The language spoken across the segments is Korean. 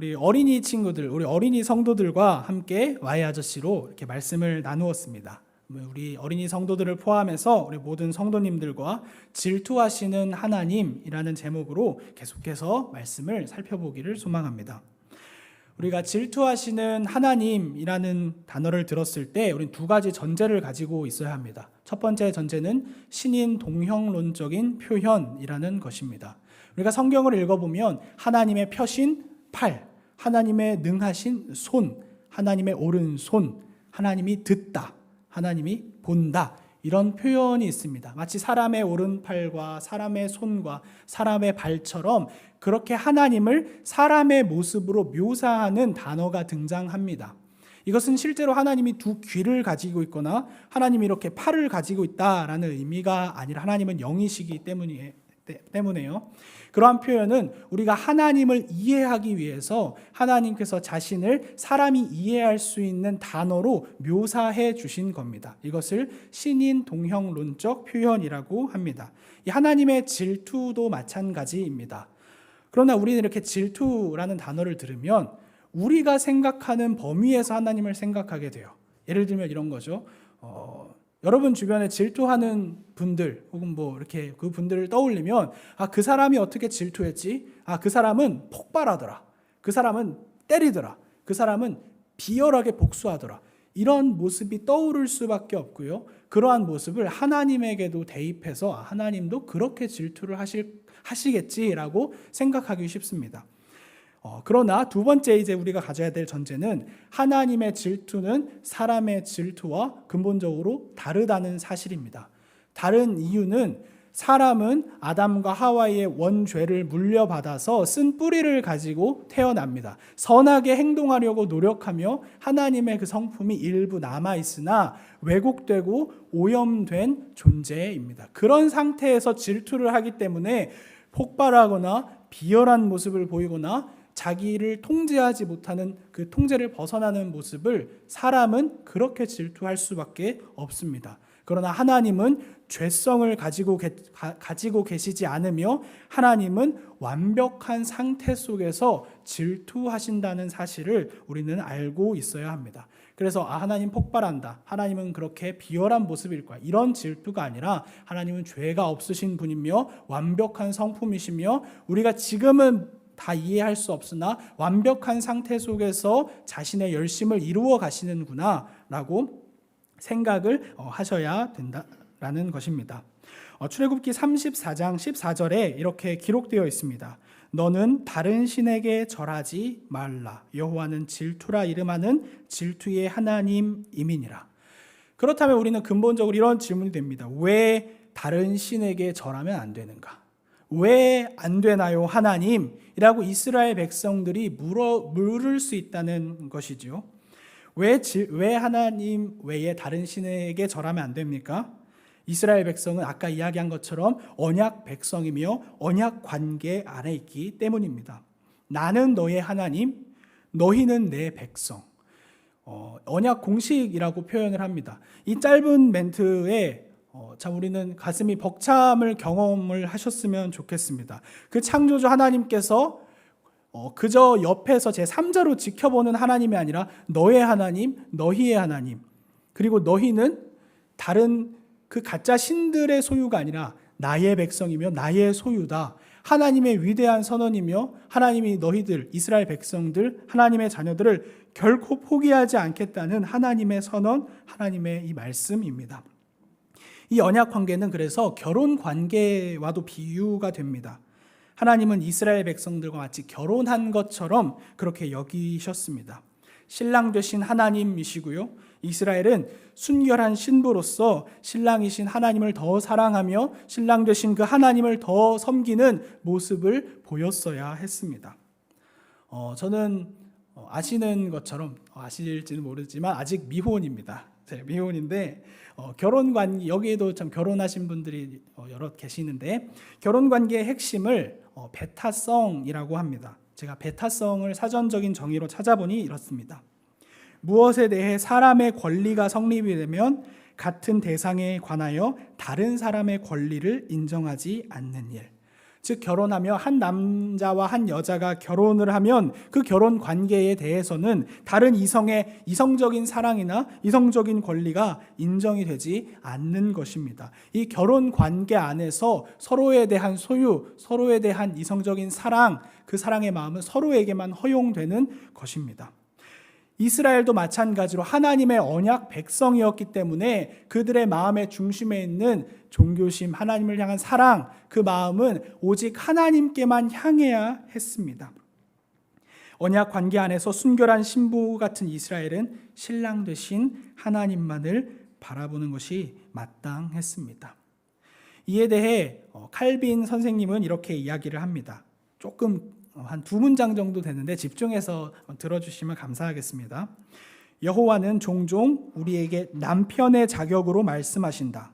우리 어린이 친구들, 우리 어린이 성도들과 함께 와이 아저씨로 이렇게 말씀을 나누었습니다. 우리 어린이 성도들을 포함해서 우리 모든 성도님들과 질투하시는 하나님이라는 제목으로 계속해서 말씀을 살펴보기를 소망합니다. 우리가 질투하시는 하나님이라는 단어를 들었을 때 우리는 두 가지 전제를 가지고 있어야 합니다. 첫 번째 전제는 신인 동형론적인 표현이라는 것입니다. 우리가 성경을 읽어보면 하나님의 펴신 팔, 하나님의 능하신 손, 하나님의 오른손, 하나님이 듣다, 하나님이 본다, 이런 표현이 있습니다. 마치 사람의 오른팔과 사람의 손과 사람의 발처럼 그렇게 하나님을 사람의 모습으로 묘사하는 단어가 등장합니다. 이것은 실제로 하나님이 두 귀를 가지고 있거나 하나님이 이렇게 팔을 가지고 있다라는 의미가 아니라 하나님은 영이시기 때문에요. 그러한 표현은 우리가 하나님을 이해하기 위해서 하나님께서 자신을 사람이 이해할 수 있는 단어로 묘사해 주신 겁니다. 이것을 신인 동형론적 표현이라고 합니다. 이 하나님의 질투도 마찬가지입니다. 그러나 우리는 이렇게 질투라는 단어를 들으면 우리가 생각하는 범위에서 하나님을 생각하게 돼요. 예를 들면 이런 거죠. 여러분 주변에 질투하는 분들 혹은 뭐 이렇게 그 분들을 떠올리면 그 사람이 어떻게 질투했지? 그 사람은 폭발하더라. 그 사람은 때리더라. 그 사람은 비열하게 복수하더라. 이런 모습이 떠오를 수밖에 없고요. 그러한 모습을 하나님에게도 대입해서 하나님도 그렇게 질투를 하시겠지라고 생각하기 쉽습니다. 그러나 두 번째 이제 우리가 가져야 될 전제는 하나님의 질투는 사람의 질투와 근본적으로 다르다는 사실입니다. 다른 이유는 사람은 아담과 하와의 원죄를 물려받아서 쓴 뿌리를 가지고 태어납니다. 선하게 행동하려고 노력하며 하나님의 그 성품이 일부 남아있으나 왜곡되고 오염된 존재입니다. 그런 상태에서 질투를 하기 때문에 폭발하거나 비열한 모습을 보이거나 자기를 통제하지 못하는 그 통제를 벗어나는 모습을 사람은 그렇게 질투할 수밖에 없습니다. 그러나 하나님은 죄성을 가지고 계시지 않으며 하나님은 완벽한 상태 속에서 질투하신다는 사실을 우리는 알고 있어야 합니다. 그래서 하나님 폭발한다, 하나님은 그렇게 비열한 모습일 거야, 이런 질투가 아니라 하나님은 죄가 없으신 분이며 완벽한 성품이시며 우리가 지금은 다 이해할 수 없으나 완벽한 상태 속에서 자신의 열심을 이루어 가시는구나 라고 생각을 하셔야 된다라는 것입니다. 출애굽기 34장 14절에 이렇게 기록되어 있습니다. 너는 다른 신에게 절하지 말라. 여호와는 질투라 이름하는 질투의 하나님이니라. 그렇다면 우리는 근본적으로 이런 질문이 됩니다. 왜 다른 신에게 절하면 안 되는가? 왜 안 되나요, 하나님? 이라고 이스라엘 백성들이 물을 수 있다는 것이죠. 왜 하나님 외에 다른 신에게 절하면 안 됩니까? 이스라엘 백성은 아까 이야기한 것처럼 언약 백성이며 언약 관계 아래 있기 때문입니다. 나는 너의 하나님, 너희는 내 백성. 언약 공식이라고 표현을 합니다. 이 짧은 멘트에 참 우리는 가슴이 벅참을 경험을 하셨으면 좋겠습니다. 그 창조주 하나님께서 그저 옆에서 제3자로 지켜보는 하나님이 아니라 너의 하나님, 너희의 하나님, 그리고 너희는 다른 그 가짜 신들의 소유가 아니라 나의 백성이며 나의 소유다. 하나님의 위대한 선언이며 하나님이 너희들, 이스라엘 백성들, 하나님의 자녀들을 결코 포기하지 않겠다는 하나님의 선언, 하나님의 이 말씀입니다. 이 언약 관계는 그래서 결혼 관계와도 비유가 됩니다. 하나님은 이스라엘 백성들과 마치 결혼한 것처럼 그렇게 여기셨습니다. 신랑 되신 하나님이시고요. 이스라엘은 순결한 신부로서 신랑이신 하나님을 더 사랑하며 신랑 되신 그 하나님을 더 섬기는 모습을 보였어야 했습니다. 저는 아시는 것처럼 아실지는 모르지만 아직 미혼입니다. 미혼인데 여기에도 참 결혼하신 분들이 여러 계시는데 결혼 관계의 핵심을 배타성이라고 합니다. 제가 배타성을 사전적인 정의로 찾아보니 이렇습니다. 무엇에 대해 사람의 권리가 성립이 되면 같은 대상에 관하여 다른 사람의 권리를 인정하지 않는 일. 즉 결혼하며 한 남자와 한 여자가 결혼을 하면 그 결혼 관계에 대해서는 다른 이성의 이성적인 사랑이나 이성적인 권리가 인정이 되지 않는 것입니다. 이 결혼 관계 안에서 서로에 대한 소유, 서로에 대한 이성적인 사랑, 그 사랑의 마음은 서로에게만 허용되는 것입니다. 이스라엘도 마찬가지로 하나님의 언약 백성이었기 때문에 그들의 마음의 중심에 있는 종교심, 하나님을 향한 사랑, 그 마음은 오직 하나님께만 향해야 했습니다. 언약 관계 안에서 순결한 신부 같은 이스라엘은 신랑 되신 하나님만을 바라보는 것이 마땅했습니다. 이에 대해 칼빈 선생님은 이렇게 이야기를 합니다. 조금 한 두 문장 정도 되는데 집중해서 들어주시면 감사하겠습니다. 여호와는 종종 우리에게 남편의 자격으로 말씀하신다.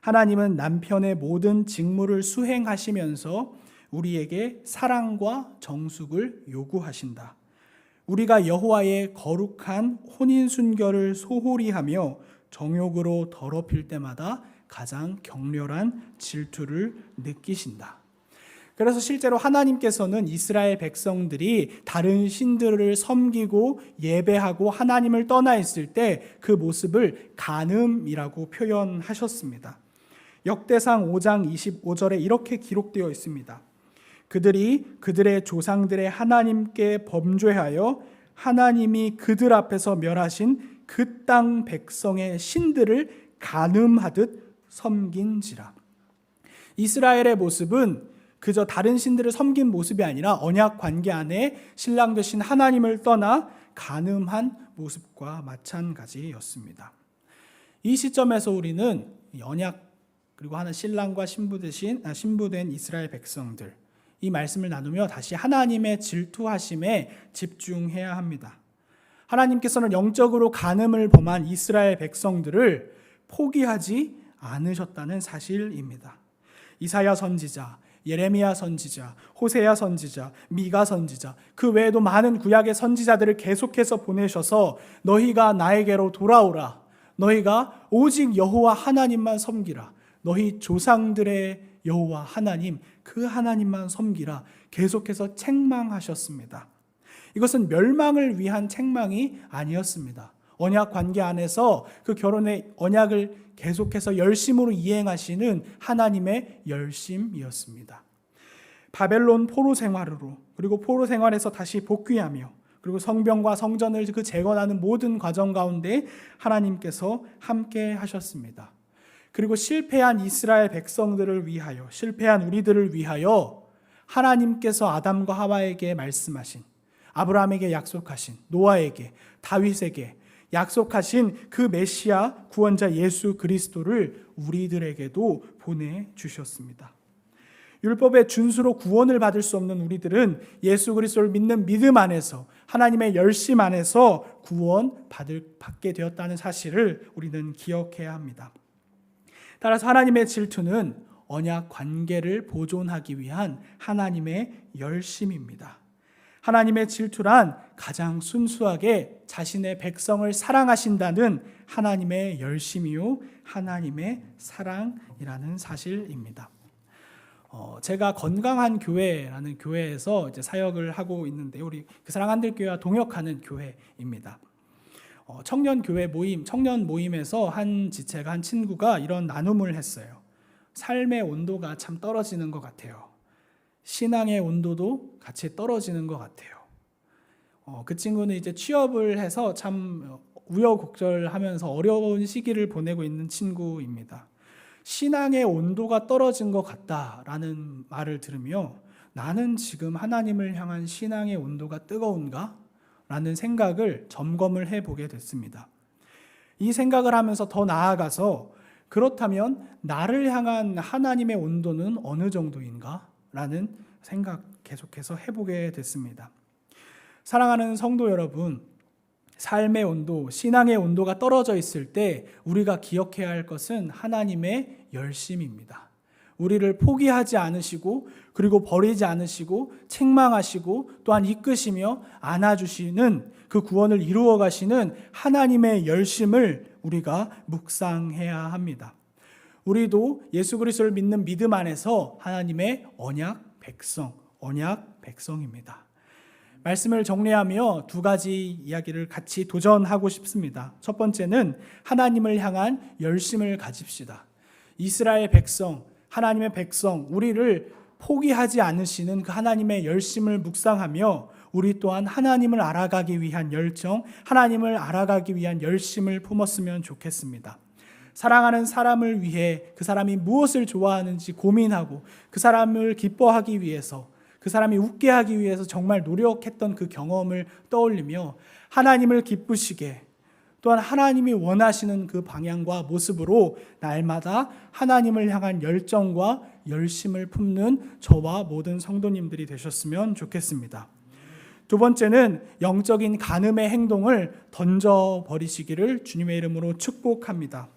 하나님은 남편의 모든 직무를 수행하시면서 우리에게 사랑과 정숙을 요구하신다. 우리가 여호와의 거룩한 혼인순결을 소홀히 하며 정욕으로 더럽힐 때마다 가장 격렬한 질투를 느끼신다. 그래서 실제로 하나님께서는 이스라엘 백성들이 다른 신들을 섬기고 예배하고 하나님을 떠나 있을 때 그 모습을 간음이라고 표현하셨습니다. 역대상 5장 25절에 이렇게 기록되어 있습니다. 그들이 그들의 조상들의 하나님께 범죄하여 하나님이 그들 앞에서 멸하신 그 땅 백성의 신들을 간음하듯 섬긴지라. 이스라엘의 모습은 그저 다른 신들을 섬긴 모습이 아니라 언약 관계 안에 신랑 되신 하나님을 떠나 간음한 모습과 마찬가지였습니다. 이 시점에서 우리는 언약 그리고 하는 신랑과 신부된 이스라엘 백성들, 이 말씀을 나누며 다시 하나님의 질투하심에 집중해야 합니다. 하나님께서는 영적으로 간음을 범한 이스라엘 백성들을 포기하지 않으셨다는 사실입니다. 이사야 선지자, 예레미야 선지자, 호세야 선지자, 미가 선지자, 그 외에도 많은 구약의 선지자들을 계속해서 보내셔서 너희가 나에게로 돌아오라. 너희가 오직 여호와 하나님만 섬기라. 너희 조상들의 여호와 하나님, 그 하나님만 섬기라. 계속해서 책망하셨습니다. 이것은 멸망을 위한 책망이 아니었습니다. 언약 관계 안에서 그 결혼의 언약을 계속해서 열심으로 이행하시는 하나님의 열심이었습니다. 바벨론 포로 생활으로, 그리고 포로 생활에서 다시 복귀하며, 그리고 성벽과 성전을 그 재건하는 모든 과정 가운데 하나님께서 함께 하셨습니다. 그리고 실패한 이스라엘 백성들을 위하여, 실패한 우리들을 위하여 하나님께서 아담과 하와에게 말씀하신, 아브라함에게 약속하신, 노아에게, 다윗에게 약속하신 그 메시아 구원자 예수 그리스도를 우리들에게도 보내주셨습니다. 율법의 준수로 구원을 받을 수 없는 우리들은 예수 그리스도를 믿는 믿음 안에서, 하나님의 열심 안에서 받게 되었다는 사실을 우리는 기억해야 합니다. 따라서 하나님의 질투는 언약 관계를 보존하기 위한 하나님의 열심입니다. 하나님의 질투란 가장 순수하게 자신의 백성을 사랑하신다는 하나님의 열심이요, 하나님의 사랑이라는 사실입니다. 제가 건강한 교회라는 교회에서 이제 사역을 하고 있는데, 우리 그 사랑한들교회와 동역하는 교회입니다. 청년 교회 모임, 청년 모임에서 한 지체가, 한 친구가 이런 나눔을 했어요. 삶의 온도가 참 떨어지는 것 같아요. 신앙의 온도도 같이 떨어지는 것 같아요. 그 친구는 이제 취업을 해서 참 우여곡절하면서 어려운 시기를 보내고 있는 친구입니다. 신앙의 온도가 떨어진 것 같다라는 말을 들으며, 나는 지금 하나님을 향한 신앙의 온도가 뜨거운가? 라는 생각을 점검을 해보게 됐습니다. 이 생각을 하면서 더 나아가서, 그렇다면 나를 향한 하나님의 온도는 어느 정도인가? 라는 생각 계속해서 해보게 됐습니다. 사랑하는 성도 여러분, 삶의 온도, 신앙의 온도가 떨어져 있을 때 우리가 기억해야 할 것은 하나님의 열심입니다. 우리를 포기하지 않으시고, 그리고 버리지 않으시고, 책망하시고, 또한 이끄시며 안아주시는 그 구원을 이루어 가시는 하나님의 열심을 우리가 묵상해야 합니다. 우리도 예수 그리스도를 믿는 믿음 안에서 하나님의 언약 백성입니다. 말씀을 정리하며 두 가지 이야기를 같이 도전하고 싶습니다. 첫 번째는 하나님을 향한 열심을 가집시다. 이스라엘 백성, 하나님의 백성, 우리를 포기하지 않으시는 그 하나님의 열심을 묵상하며 우리 또한 하나님을 알아가기 위한 열정, 하나님을 알아가기 위한 열심을 품었으면 좋겠습니다. 사랑하는 사람을 위해 그 사람이 무엇을 좋아하는지 고민하고 그 사람을 기뻐하기 위해서, 그 사람이 웃게 하기 위해서 정말 노력했던 그 경험을 떠올리며 하나님을 기쁘시게, 또한 하나님이 원하시는 그 방향과 모습으로 날마다 하나님을 향한 열정과 열심을 품는 저와 모든 성도님들이 되셨으면 좋겠습니다. 두 번째는 영적인 간음의 행동을 던져버리시기를 주님의 이름으로 축복합니다.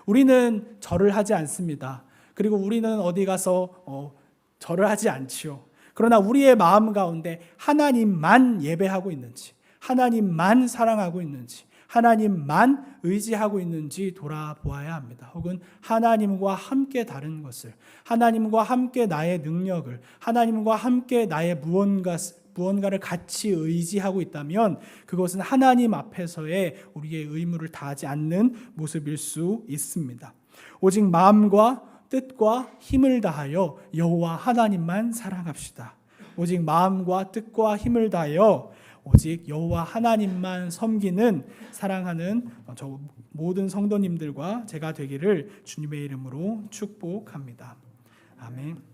우리는 절을 하지 않습니다. 그리고 우리는 어디 가서 절을 하지 않지요. 그러나 우리의 마음 가운데 하나님만 예배하고 있는지, 하나님만 사랑하고 있는지, 하나님만 의지하고 있는지 돌아보아야 합니다. 혹은 하나님과 함께 다른 것을, 하나님과 함께 나의 능력을, 하나님과 함께 나의 무언가를 같이 의지하고 있다면 그것은 하나님 앞에서의 우리의 의무를 다하지 않는 모습일 수 있습니다. 오직 마음과 뜻과 힘을 다하여 여호와 하나님만 사랑합시다. 오직 마음과 뜻과 힘을 다하여 오직 여호와 하나님만 섬기는 사랑하는 저 모든 성도님들과 제가 되기를 주님의 이름으로 축복합니다. 아멘.